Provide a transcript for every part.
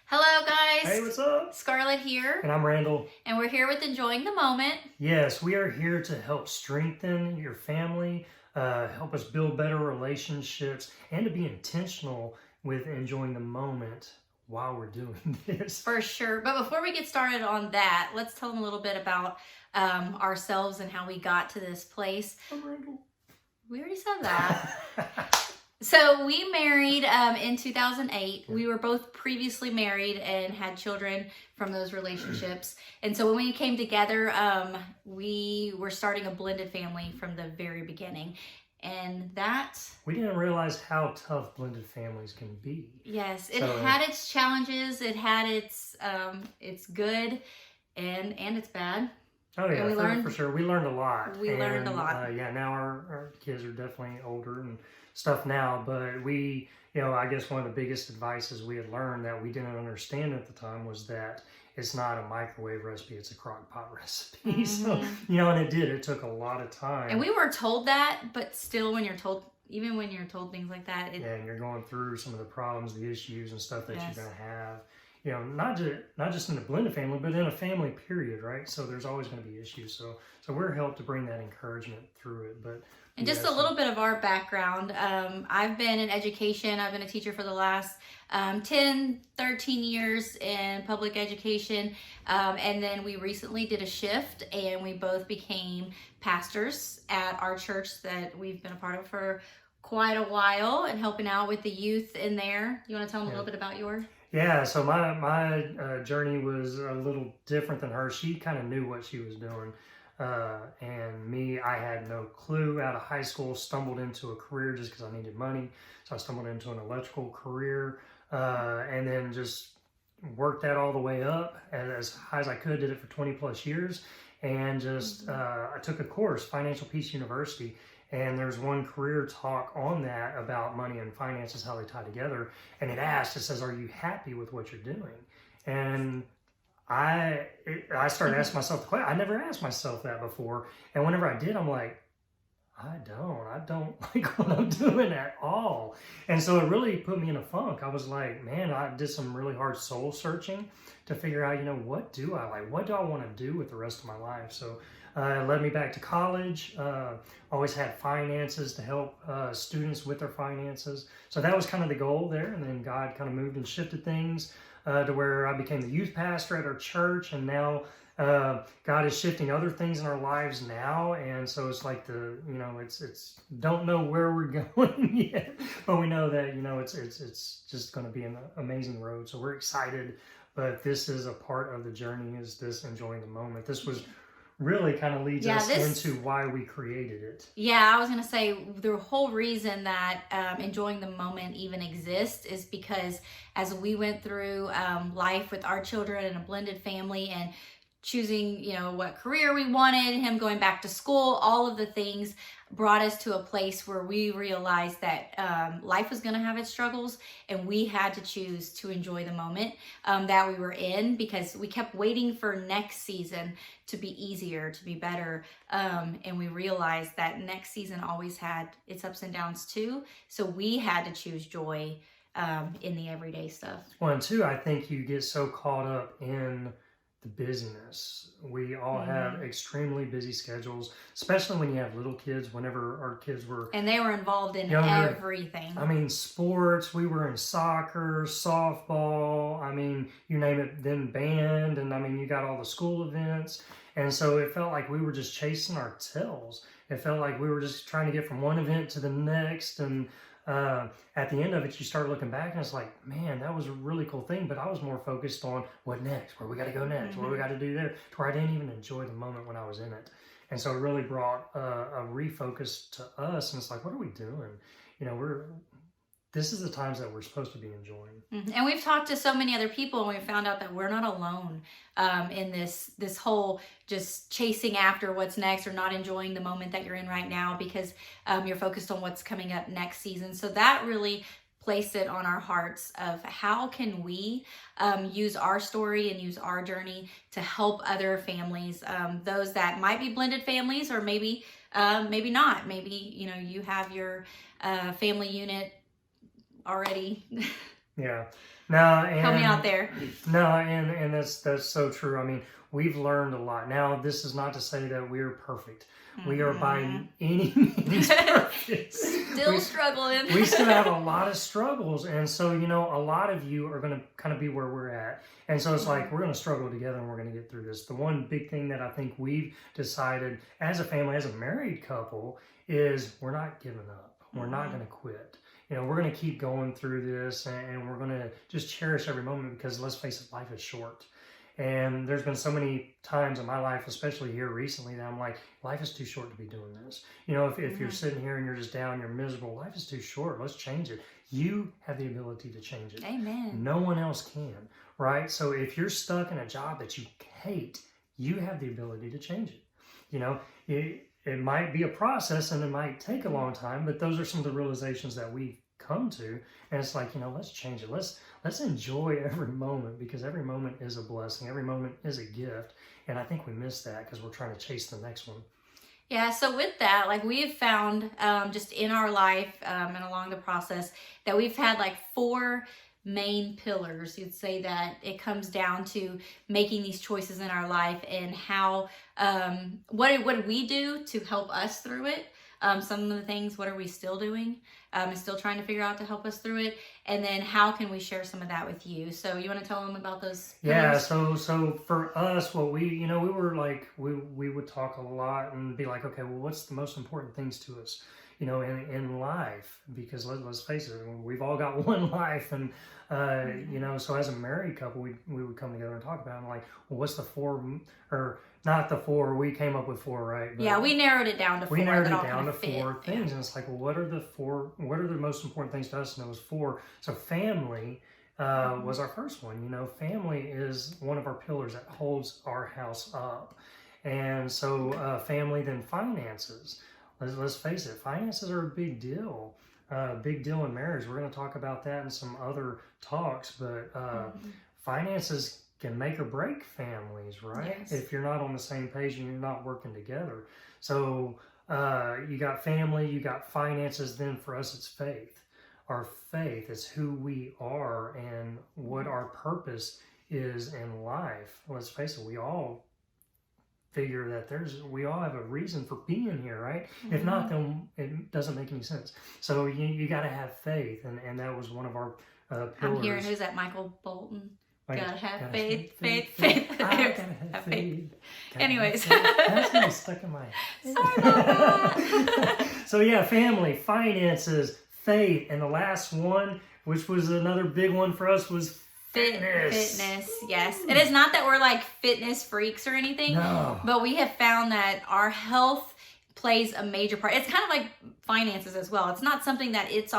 Hello, Hey, guys. what's up? Scarlett here, And I'm Randall. and we're here with Enjoying the Moment. Yes, we are here to help strengthen your family, help us build better relationships, and to be intentional with enjoying the moment while we're doing this. For sure. But before we get started on that, let's tell them a little bit about ourselves and how we got to this place. I'm Randall. We already said that. So we married in 2008. We were both previously married and had children from those relationships. And so when we came together, we were starting a blended family from the very beginning. And that, We didn't realize how tough blended families can be. yes, it So- had its challenges. It had its good and its bad. Oh yeah, we for, learned- for sure. We learned a lot. We learned a lot. Yeah, now our kids are definitely older and stuff now, but I guess one of the biggest advices we had learned that we didn't understand at the time was that it's not a microwave recipe, it's a crock pot recipe. So, and it did. It took a lot of time. And we were told that, but still even when you're told things like that, and you're going through some of the problems, the issues and stuff that Yes. you're going to have. Not just in the blended family, but in a family period, right? So there's always going to be issues. So we're helped to bring that encouragement through it. But And just a little bit of our background. I've been in education. I've been a teacher for the last 10, 13 years in public education. And then we recently did a shift and we both became pastors at our church that we've been a part of for quite a while and helping out with the youth in there. You want to tell them a little bit about yours? Yeah, so my journey was a little different than her. She kind of knew what she was doing. And me, I had no clue. Out of high school, stumbled into a career just because I needed money. So I stumbled into an electrical career and then just worked that all the way up as high as I could. Did it for 20 plus years. And just I took a course, Financial Peace University. And there's one career talk on that about money and finances, how they tie together. And it says, are you happy with what you're doing? And I started asking myself the question. I never asked myself that before. And whenever I did, I'm like, I don't like what I'm doing at all. And so it really put me in a funk. I was like, man, I did some really hard soul searching to figure out, what do I like? What do I want to do with the rest of my life? So it led me back to college. Always had finances to help students with their finances. So that was kind of the goal there. And then God kind of moved and shifted things to where I became the youth pastor at our church. And now God is shifting other things in our lives now. And so it's like it's don't know where we're going yet, but we know that, it's just going to be an amazing road. So we're excited, but this is a part of the journey, is this enjoying the moment. This was really kind of leads us into why we created it. Yeah, I was going to say the whole reason that Enjoying the Moment even exists is because as we went through life with our children and a blended family and choosing, what career we wanted, him going back to school, all of the things brought us to a place where we realized that life was going to have its struggles and we had to choose to enjoy the moment that we were in, because we kept waiting for next season to be easier, to be better. And we realized that next season always had its ups and downs too. So we had to choose joy in the everyday stuff. Well, and two, I think you get so caught up in the busyness. We all have extremely busy schedules, especially when you have little kids. Whenever our kids were, and they were involved in younger, everything. I mean, sports, we were in soccer, softball, I mean, you name it, then band, and I mean, you got all the school events. And so it felt like we were just chasing our tails. It felt like we were just trying to get from one event to the next. And at the end of it, you start looking back and it's like, man, that was a really cool thing. But I was more focused on what next, where we got to go next, what we got to do there, to where I didn't even enjoy the moment when I was in it. And so it really brought a refocus to us. And it's like, what are we doing? This is the times that we're supposed to be enjoying. And we've talked to so many other people and we found out that we're not alone in this whole just chasing after what's next or not enjoying the moment that you're in right now because you're focused on what's coming up next season. So that really placed it on our hearts of how can we use our story and use our journey to help other families, those that might be blended families or maybe not. Maybe, you have your family unit already Yeah. No, Help me out and there. no, and that's so true. I mean, we've learned a lot. Now, this is not to say that we're perfect. We are by any means perfect. Still struggling. We still have a lot of struggles, and so a lot of you are going to kind of be where we're at, and so it's like we're going to struggle together, and we're going to get through this. The one big thing that I think we've decided as a family, as a married couple, is we're not giving up. We're not going to quit. We're going to keep going through this, and we're going to just cherish every moment, because let's face it, life is short. And there's been so many times in my life, especially here recently, that I'm like, life is too short to be doing this. If you're sitting here and you're just down, you're miserable, life is too short. Let's change it. You have the ability to change it. Amen. No one else can, right? So if you're stuck in a job that you hate, you have the ability to change it. It might be a process and it might take a long time, but those are some of the realizations that we've come to. And it's like, let's change it. Let's enjoy every moment, because every moment is a blessing. Every moment is a gift. And I think we miss that because we're trying to chase the next one. Yeah, so with that, like we have found just in our life and along the process that we've had like 4 main pillars. You'd say that it comes down to making these choices in our life and how, what do we do to help us through it? Some of the things, what are we still doing? And still trying to figure out to help us through it. And then how can we share some of that with you? So you want to tell them about those pillars? Yeah, so for us, what we were like, we would talk a lot and be like, okay, well, what's the most important things to us, in life? Because let's face it, we've all got one life, and so as a married couple, we would come together and talk about it, and like, well, what's the 4, or not the 4, we came up with 4, right? But yeah, we narrowed it down to 4. We narrowed it down to 4 things, and it's like, well, what are the most important things to us? And it was 4. So family was our first one. Family is one of our pillars that holds our house up. And so family, then finances. Let's face it, finances are a big deal. Big deal in marriage. We're going to talk about that in some other talks, but finances can make or break families, right? Yes. If you're not on the same page and you're not working together. So you got family, you got finances, then for us it's faith. Our faith is who we are and what our purpose is in life. Let's face it, we all figure that we all have a reason for being here, right? If not, then it doesn't make any sense. So you got to have faith, and that was one of our pillars. I'm hearing, who's that, Michael Bolton? Gotta have faith. I gotta have faith. Anyways. That's getting stuck in my head. Sorry about that. So yeah, family, finances, faith, and the last one, which was another big one for us, was fitness. Fitness, yes. It is not that we're like fitness freaks or anything, No. but we have found that our health plays a major part. It's kind of like finances as well. It's not something that it's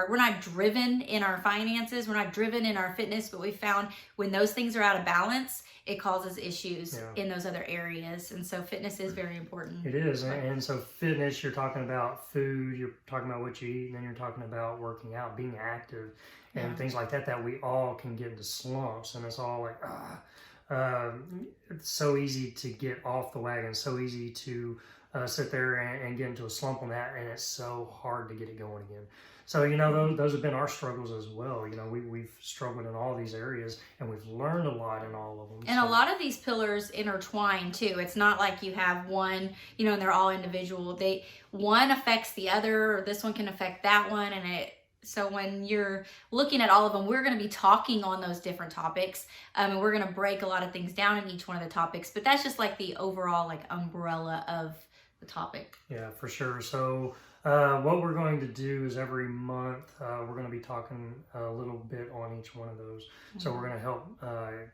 we're not driven in our finances, we're not driven in our fitness, but we found when those things are out of balance, it causes issues in those other areas. And so fitness is very important. It is. And so fitness, you're talking about food, you're talking about what you eat, and then you're talking about working out, being active, and things like that we all can get into slumps. And it's all like, it's so easy to get off the wagon, so easy to sit there and get into a slump on that, and it's so hard to get it going again. So, those have been our struggles as well. We've struggled in all these areas, and we've learned a lot in all of them. And a lot of these pillars intertwine too. It's not like you have one, and they're all individual. One affects the other, or this one can affect that one. So when you're looking at all of them, we're going to be talking on those different topics, and we're going to break a lot of things down in each one of the topics. But that's just like the overall like umbrella of the topic. Yeah, for sure. So what we're going to do is every month we're going to be talking a little bit on each one of those. So we're going to help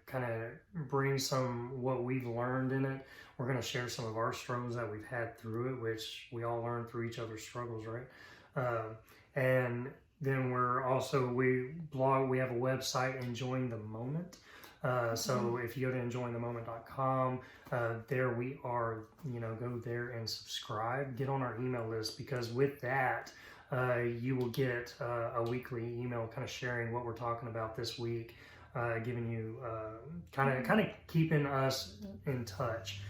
kind of bring some what we've learned in it. We're going to share some of our struggles that we've had through it, which we all learn through each other's struggles, right? And then we have a website, Enjoying the Moment. So if you go to enjoyingthemoment.com, there we are, go there and subscribe, get on our email list, because with that, you will get a weekly email kind of sharing what we're talking about this week, giving you kind of keeping us in touch.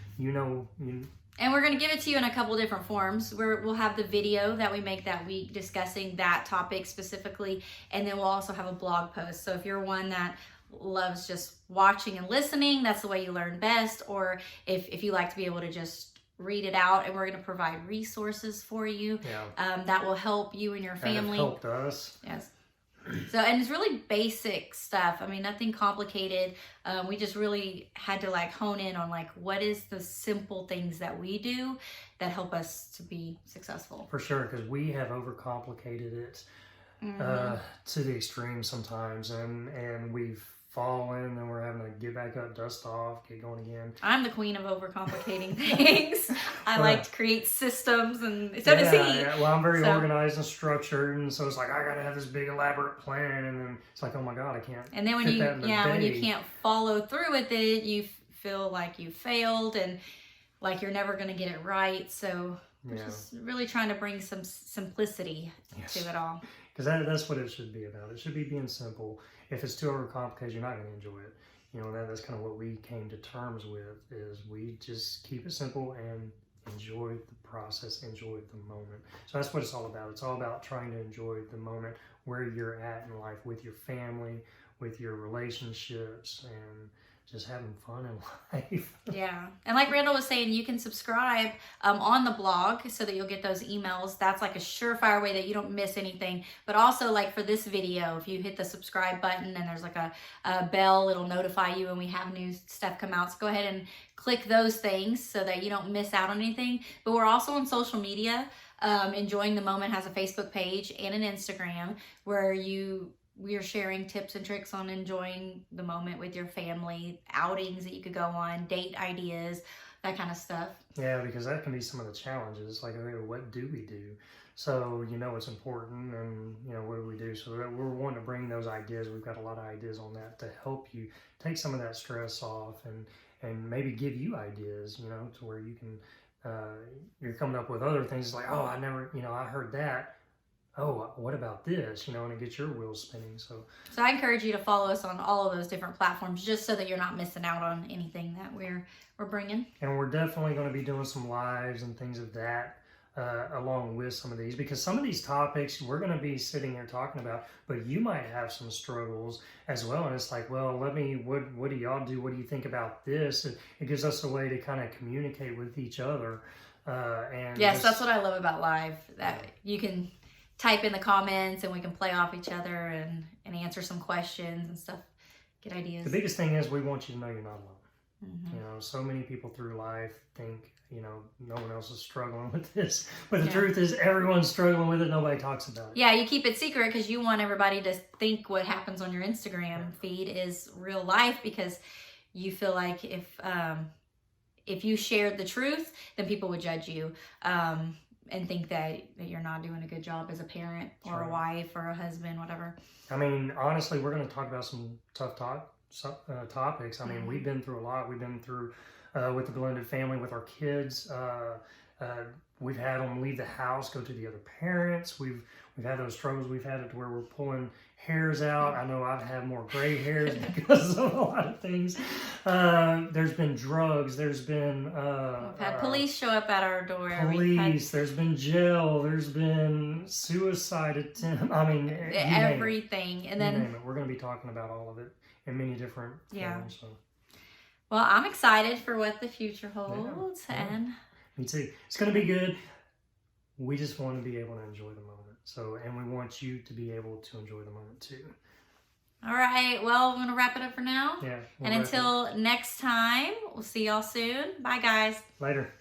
And we're going to give it to you in a couple different forms. We'll have the video that we make that week discussing that topic specifically, and then we'll also have a blog post. So if you're one that loves just watching and listening, that's the way you learn best, or if you like to be able to just read it out, and we're going to provide resources for you that will help you and your family. And it helped us. Yes. So, and it's really basic stuff. I mean, nothing complicated. We just really had to like hone in on like, what is the simple things that we do that help us to be successful? For sure, because we have overcomplicated it to the extreme sometimes, and we've fallen, and we're having to get back up, dust off, get going again. I'm the queen of overcomplicating things. I like to create systems, and so does he. Yeah. Well, I'm very organized and structured, and so it's like I gotta have this big elaborate plan, and then it's like, oh my god, I can't. And then when you can't follow through with it, you feel like you failed and like you're never gonna get it right. So we're just really trying to bring some simplicity to it all. Because that's what it should be about. It should be being simple. If it's too overcomplicated, you're not going to enjoy it. You know, that's kind of what we came to terms with, is we just keep it simple and enjoy the process, enjoy the moment. So that's what it's all about. It's all about trying to enjoy the moment where you're at in life with your family, with your relationships, and just having fun in life. Yeah. And like Randall was saying, you can subscribe on the blog so that you'll get those emails. That's like a surefire way that you don't miss anything. But also like for this video, if you hit the subscribe button and there's like a bell, it'll notify you when we have new stuff come out. So go ahead and click those things so that you don't miss out on anything. But we're also on social media. Enjoying the Moment has a Facebook page and an Instagram where we are sharing tips and tricks on enjoying the moment with your family, outings that you could go on, date ideas, that kind of stuff. Yeah, because that can be some of the challenges. Like, okay, what do we do? So, it's important, and, what do we do? So we're wanting to bring those ideas. We've got a lot of ideas on that to help you take some of that stress off and maybe give you ideas, to where you can, you're coming up with other things. It's like, oh, I never, I heard that. Oh, what about this? And it gets your wheels spinning. So I encourage you to follow us on all of those different platforms, just so that you're not missing out on anything that we're bringing. And we're definitely going to be doing some lives and things of that along with some of these, because some of these topics we're going to be sitting here talking about, but you might have some struggles as well. And it's like, well, what do y'all do? What do you think about this? It gives us a way to kind of communicate with each other. And yes, that's what I love about live, that you can type in the comments and we can play off each other and answer some questions and stuff, get ideas. The biggest thing is we want you to know you're not alone. Mm-hmm. So many people through life think, no one else is struggling with this. But the truth is everyone's struggling with it. Nobody talks about it. Yeah, you keep it secret because you want everybody to think what happens on your Instagram feed is real life, because you feel like if you shared the truth, then people would judge you. And think that you're not doing a good job as a parent or a wife or a husband, whatever. I mean, honestly, we're going to talk about some tough topics. I mean, we've been through a lot. We've been through with the blended family, with our kids. We've had them leave the house, go to the other parents. We've had those struggles. We've had it to where we're pulling hairs out. I know I've had more gray hairs because of a lot of things. There's been drugs. There's been we've had police show up at our door. There's been jail. There's been suicide attempt. I mean, everything. And then we're going to be talking about all of it in many different forms. So. Well, I'm excited for what the future holds, and me too. It's going to be good. We just want to be able to enjoy the moment. So, and we want you to be able to enjoy the moment too. All right. Well, I'm going to wrap it up for now. Yeah. And until next time, we'll see y'all soon. Bye, guys. Later.